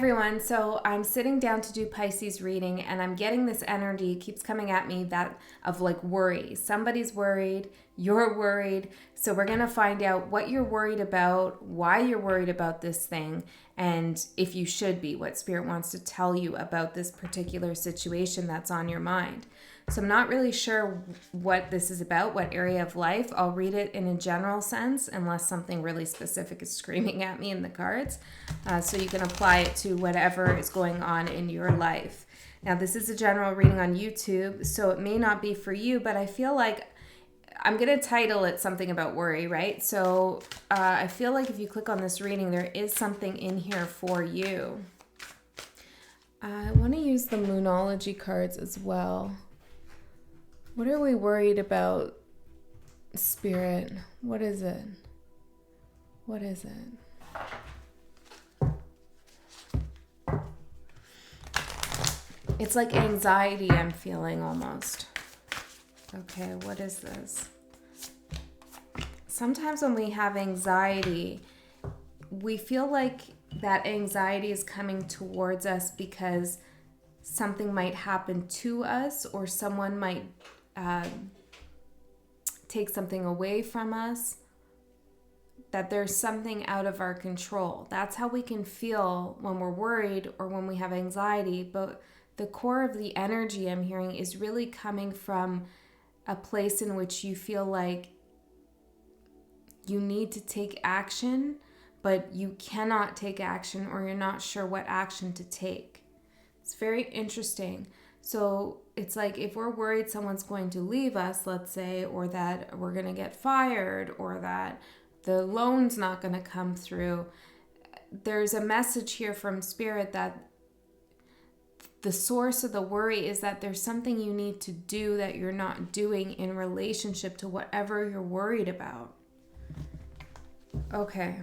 Everyone, so I'm sitting down to do Pisces reading and I'm getting this energy, it keeps coming at me, that of like worry. Somebody's worried, you're worried. So we're going to find out what you're worried about, why you're worried about this thing, and if you should be, what Spirit wants to tell you about this particular situation that's on your mind. So I'm not really sure what this is about, what area of life. I'll read it in a general sense unless something really specific is screaming at me in the cards. So you can apply it to whatever is going on in your life. Now, this is a general reading on YouTube, so it may not be for you, but I feel like I'm going to title it something about worry, right? So I feel like if you click on this reading, there is something in here for you. I want to use the Moonology cards as well. What are we worried about, Spirit? What is it? What is it? It's like anxiety I'm feeling almost. Okay, what is this? Sometimes when we have anxiety, we feel like that anxiety is coming towards us because something might happen to us or someone might take something away from us, that there's something out of our control. That's how we can feel when we're worried or when we have anxiety. But the core of the energy I'm hearing is really coming from a place in which you feel like you need to take action, but you cannot take action or you're not sure what action to take. It's very interesting. So it's like if we're worried someone's going to leave us, let's say, or that we're going to get fired, or that the loan's not going to come through, there's a message here from Spirit that the source of the worry is that there's something you need to do that you're not doing in relationship to whatever you're worried about. Okay.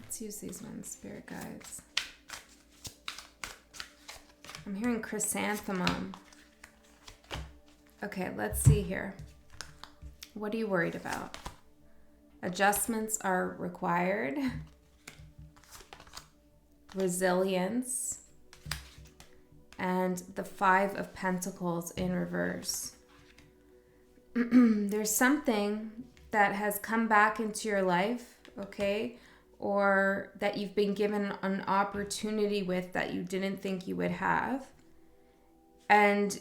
Let's use these ones, Spirit guides. I'm hearing chrysanthemum. Okay, let's see here. What are you worried about? Adjustments are required. Resilience. And the 5 of Pentacles in reverse. There's something that has come back into your life, okay? Or that you've been given an opportunity with that you didn't think you would have. And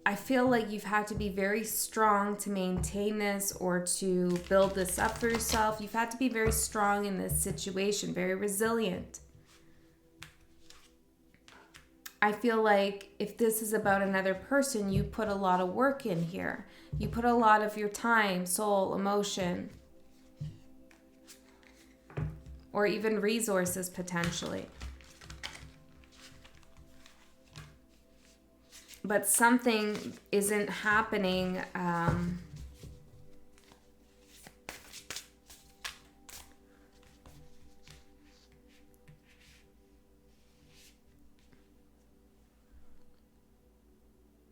I feel like you've had to be very strong to maintain this or to build this up for yourself. You've had to be very strong in this situation, very resilient. I feel like if this is about another person, you put a lot of work in here. You put a lot of your time, soul, emotion, or even resources potentially. But something isn't happening.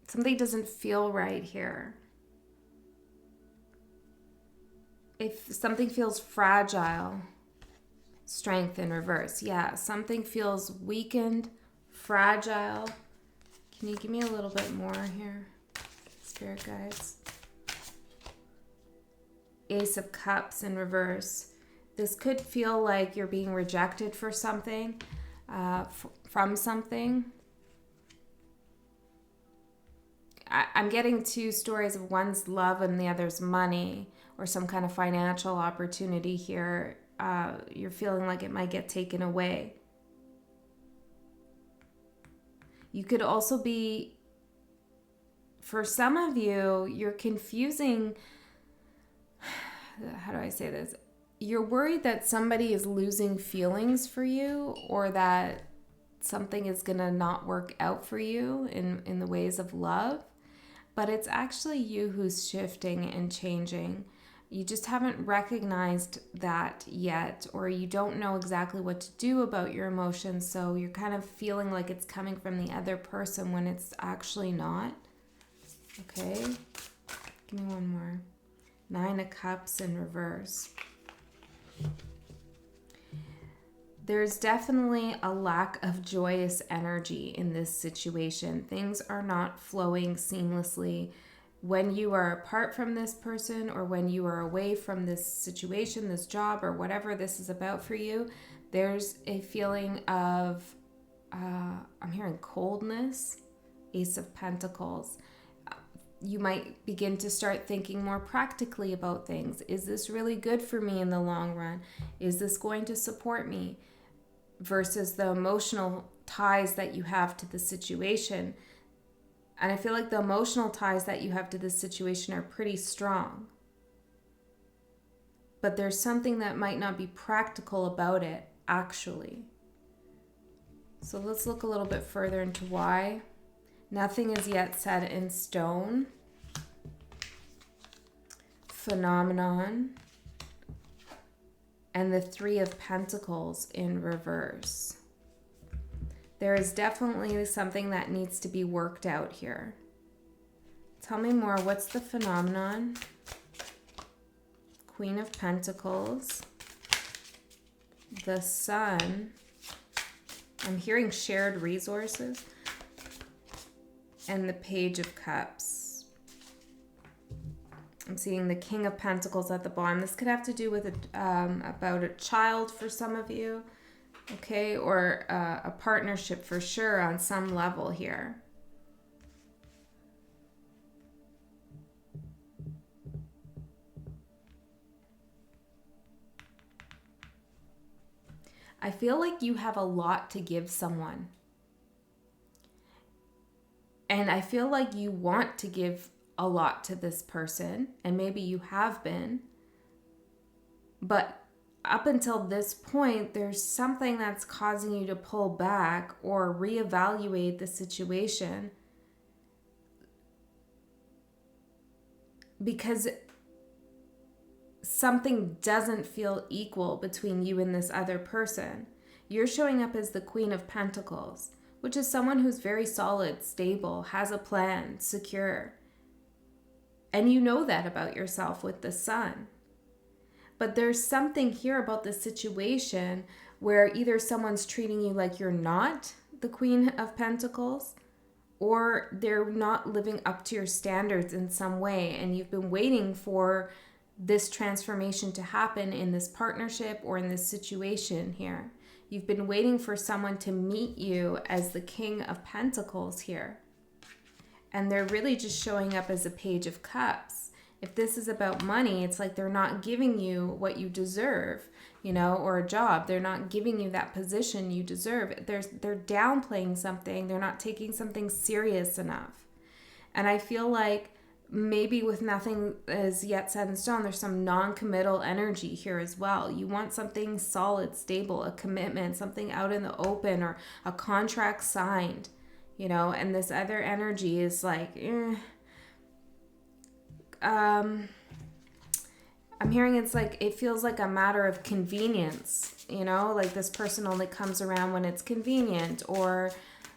Something doesn't feel right here. If something feels fragile, Strength in reverse. Yeah, something feels weakened, fragile. Can you give me a little bit more here, Spirit guides? Ace of Cups in reverse. This could feel like you're being rejected for something, from something. I'm getting 2 stories of one's love and the other's money, or some kind of financial opportunity here. You're feeling like it might get taken away. You could also be, for some of you, you're confusing, how do I say this? You're worried that somebody is losing feelings for you, or that something is going to not work out for you in the ways of love. But it's actually you who's shifting and changing. You just haven't recognized that yet, or you don't know exactly what to do about your emotions, so you're kind of feeling like it's coming from the other person when it's actually not. Okay, give me one more. 9 of Cups in reverse. There's definitely a lack of joyous energy in this situation. Things are not flowing seamlessly. When you are apart from this person, or when you are away from this situation, this job, or whatever this is about for you, there's a feeling of, I'm hearing coldness, Ace of Pentacles. You might begin to start thinking more practically about things. Is this really good for me in the long run? Is this going to support me? Versus the emotional ties that you have to the situation. And I feel like the emotional ties that you have to this situation are pretty strong. But there's something that might not be practical about it, actually. So let's look a little bit further into why. Nothing is yet set in stone. Phenomenon. And the 3 of Pentacles in reverse. There is definitely something that needs to be worked out here. Tell me more. What's the phenomenon? Queen of Pentacles. The Sun. I'm hearing shared resources. And the Page of Cups. I'm seeing the King of Pentacles at the bottom. This could have to do with about a child for some of you, okay, or a partnership for sure on some level here. I feel like you have a lot to give someone. And I feel like you want to give a lot to this person, and maybe you have been. But up until this point, there's something that's causing you to pull back or reevaluate the situation. Because something doesn't feel equal between you and this other person. You're showing up as the Queen of Pentacles, which is someone who's very solid, stable, has a plan, secure. And you know that about yourself with the Sun. But there's something here about the situation where either someone's treating you like you're not the Queen of Pentacles, or they're not living up to your standards in some way, and you've been waiting for this transformation to happen in this partnership or in this situation here. You've been waiting for someone to meet you as the King of Pentacles here. And they're really just showing up as a Page of Cups. If this is about money, it's like they're not giving you what you deserve, you know, or a job. They're not giving you that position you deserve. They're downplaying something. They're not taking something serious enough. And I feel like maybe with nothing as yet set in stone, there's some non-committal energy here as well. You want something solid, stable, a commitment, something out in the open, or a contract signed, you know, and this other energy is like, I'm hearing it's like, it feels like a matter of convenience, you know, like this person only comes around when it's convenient, or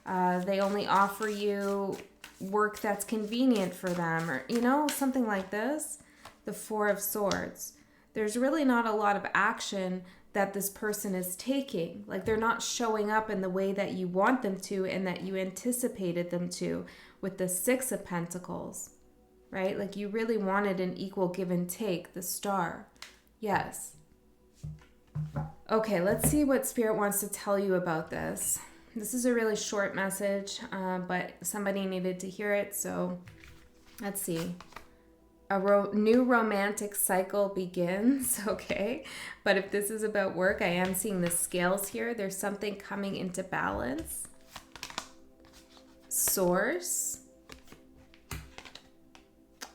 they only offer you work that's convenient for them, or, you know, something like this. The 4 of Swords. There's really not a lot of action that this person is taking. Like, they're not showing up in the way that you want them to and that you anticipated them to with the 6 of Pentacles, right? Like, you really wanted an equal give and take, the Star. Yes. Okay, let's see what Spirit wants to tell you about this. This is a really short message, but somebody needed to hear it, so let's see. A new romantic cycle begins, okay? But if this is about work, I am seeing the scales here. There's something coming into balance. Source.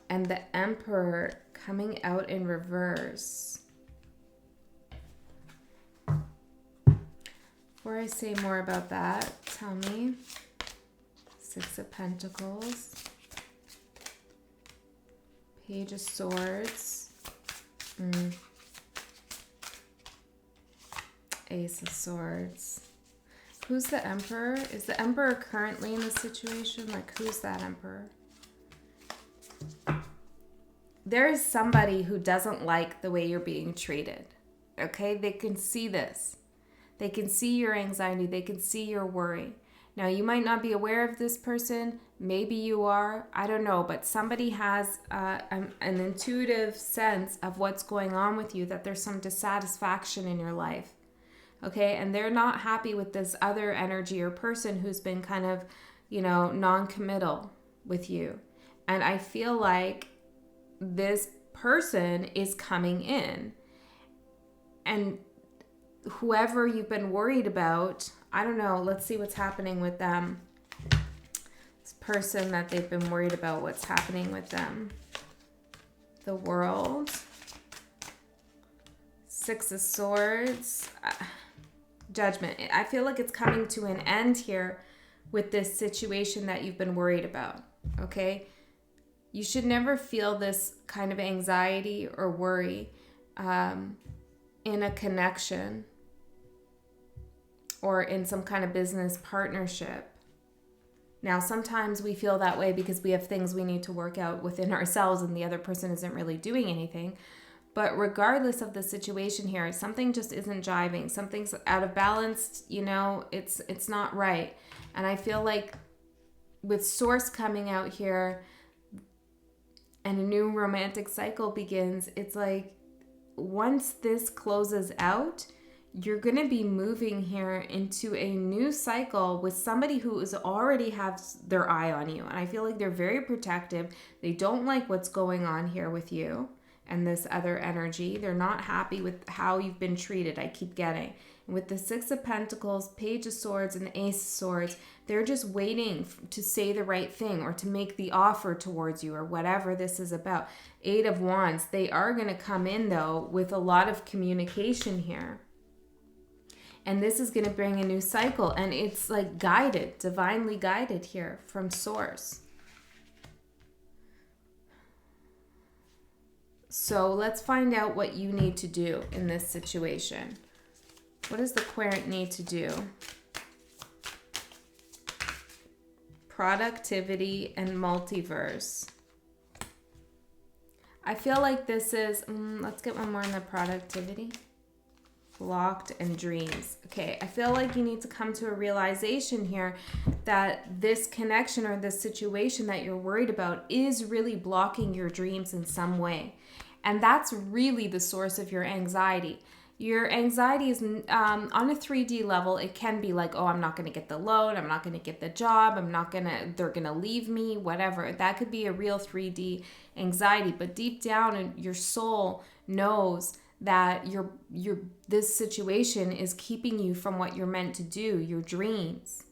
And the Emperor coming out in reverse. Before I say more about that, tell me. 6 of Pentacles. Page of Swords. Ace of Swords. Who's the Emperor? Is the Emperor currently in the situation? Like, who's that Emperor? there is somebody who doesn't like the way you're being treated. Okay? They can see this. They can see your anxiety. They can see your worry. Now, you might not be aware of this person. Maybe you are. I don't know. But somebody has an intuitive sense of what's going on with you, that there's some dissatisfaction in your life. Okay? And they're not happy with this other energy or person who's been kind of, non-committal with you. And I feel like this person is coming in. And whoever you've been worried about, I don't know, let's see what's happening with them. This person that they've been worried about, what's happening with them. The World. Six of Swords. Judgment. I feel like it's coming to an end here with this situation that you've been worried about, okay? You should never feel this kind of anxiety or worry in a connection or in some kind of business partnership. Now, sometimes we feel that way because we have things we need to work out within ourselves and the other person isn't really doing anything. But regardless of the situation here, something just isn't jiving. Something's out of balance, it's not right. And I feel like with Source coming out here and a new romantic cycle begins, it's like once this closes out, you're going to be moving here into a new cycle with somebody who is already has their eye on you. And I feel like they're very protective. They don't like what's going on here with you and this other energy. They're not happy with how you've been treated, I keep getting. And with the Six of Pentacles, Page of Swords, and Ace of Swords, they're just waiting to say the right thing or to make the offer towards you or whatever this is about. Eight of Wands, they are going to come in, though, with a lot of communication here. And this is going to bring a new cycle. And it's like guided, divinely guided here from Source. So let's find out what you need to do in this situation. What does the Querent need to do? Productivity and multiverse. I feel like this is, let's get one more in the productivity. Blocked and dreams. Okay, I feel like you need to come to a realization here that this connection or this situation that you're worried about is really blocking your dreams in some way. And that's really the source of your anxiety. Your anxiety is on a 3D level. It can be like, oh, I'm not going to get the loan. I'm not going to get the job. They're going to leave me, whatever. That could be a real 3D anxiety. But deep down in your soul knows that this situation is keeping you from what you're meant to do, your dreams,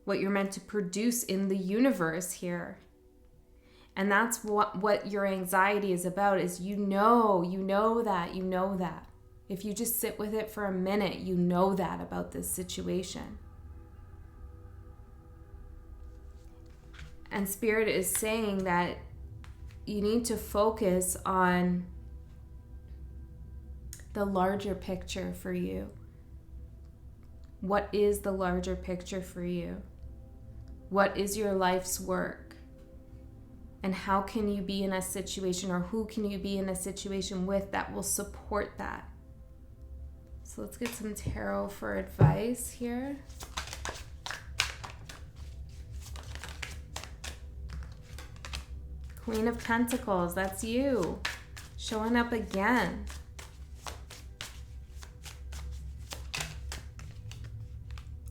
what you're meant to produce in the universe here. And that's what your anxiety is about, is you know that. If you just sit with it for a minute, you know that about this situation. And Spirit is saying that you need to focus on the larger picture for you. What is the larger picture for you? What is your life's work? And how can you be in a situation, or who can you be in a situation with that will support that? So let's get some tarot for advice here. Queen of Pentacles, that's you. Showing up again.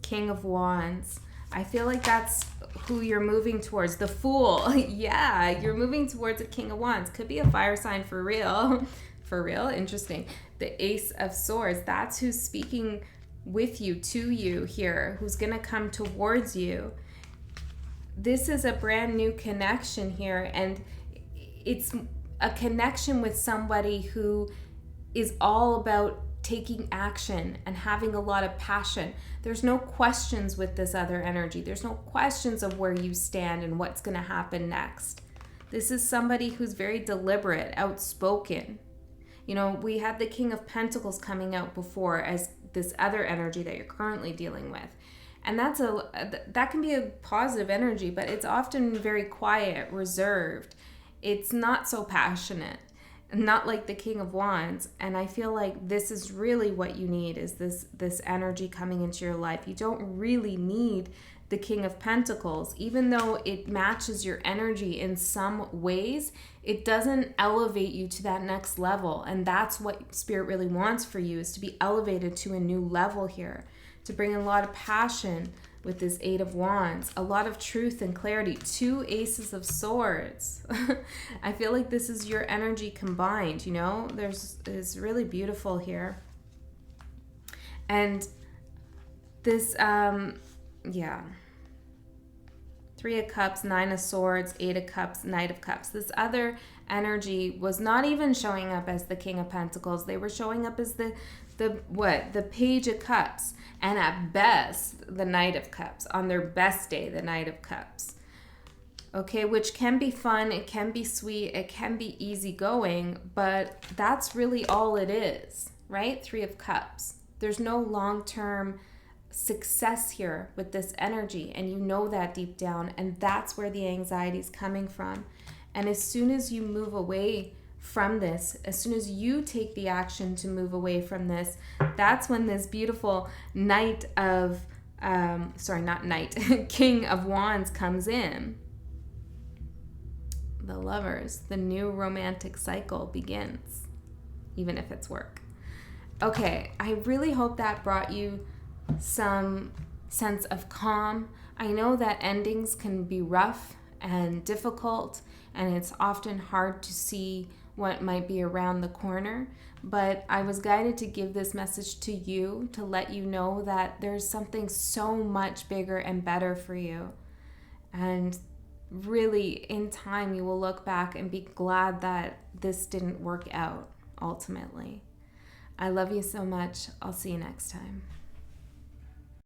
King of Wands. I feel like that's who you're moving towards. The Fool. Yeah, you're moving towards a King of Wands. Could be a fire sign for real. For real? Interesting. The Ace of Swords. That's who's speaking with you, to you here, who's going to come towards you. This is a brand new connection here, and it's a connection with somebody who is all about taking action and having a lot of passion. There's no questions with this other energy. There's no questions of where you stand and what's going to happen next. This is somebody who's very deliberate, outspoken. You know, we had the King of Pentacles coming out before as this other energy that you're currently dealing with. And that can be a positive energy, but it's often very quiet, reserved. it's not so passionate, not like the King of Wands. And I feel like this is really what you need, is this energy coming into your life. You don't really need the King of Pentacles. Even though it matches your energy in some ways, it doesn't elevate you to that next level. And that's what Spirit really wants for you, is to be elevated to a new level here, to bring a lot of passion with this Eight of Wands, a lot of truth and clarity. 2 Aces of Swords. I feel like this is your energy combined, you know? It's really beautiful here. And this, yeah. 3 of Cups, 9 of Swords, 8 of Cups, Knight of Cups. This other energy was not even showing up as the King of Pentacles. They were showing up as the Page of Cups, and at best the Knight of Cups. On their best day, the Knight of Cups. Okay, which can be fun, it can be sweet, it can be easygoing, but that's really all it is, right? 3 of Cups. There's no long-term success here with this energy, and you know that deep down, and that's where the anxiety is coming from. And as soon as you move away from this, as soon as you take the action to move away from this, that's when this beautiful King of Wands comes in. The Lovers, the new romantic cycle begins, even if it's work. Okay, I really hope that brought you some sense of calm. I know that endings can be rough and difficult, and it's often hard to see what might be around the corner, but I was guided to give this message to you to let you know that there's something so much bigger and better for you. And really, in time, you will look back and be glad that this didn't work out ultimately. I love you so much. I'll see you next time.